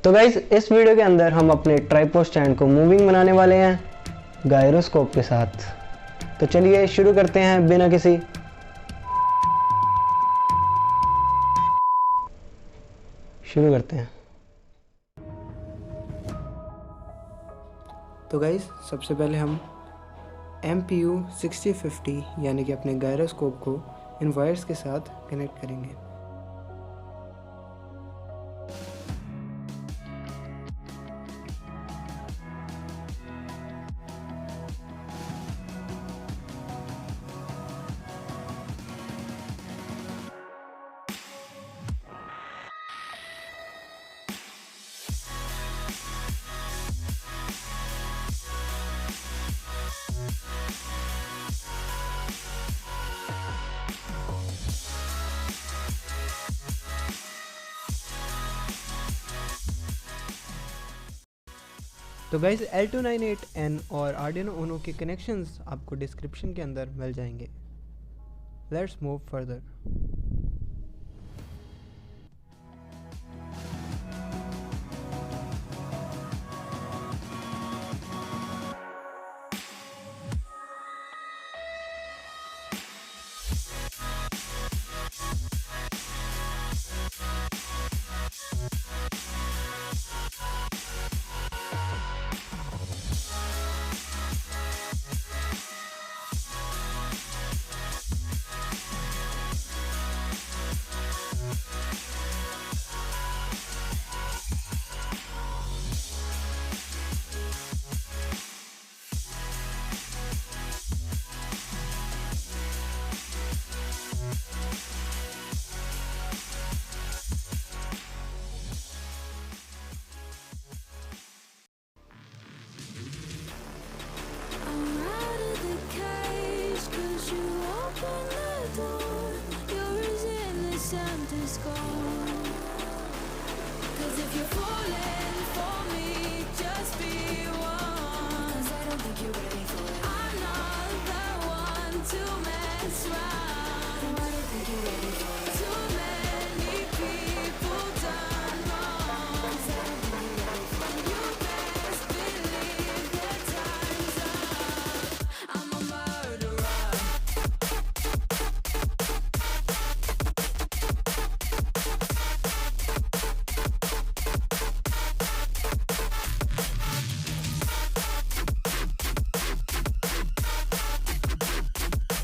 तो गाइस इस वीडियो के अंदर हम अपने ट्राइपॉड स्टैंड को मूविंग बनाने वाले हैं गायरोस्कोप के साथ। तो चलिए शुरू करते हैं बिना किसी शुरू करते हैं। तो गाइस सबसे पहले हम MPU 6050 यानी कि अपने गायरोस्कोप को इन वायर्स के साथ कनेक्ट करेंगे। तो गाइस L298N और Arduino Uno के कनेक्शंस आपको डिस्क्रिप्शन के अंदर मिल जाएंगे। Let's move further. Cause if you're falling for me, just be one. 'Cause I don't think you're ready.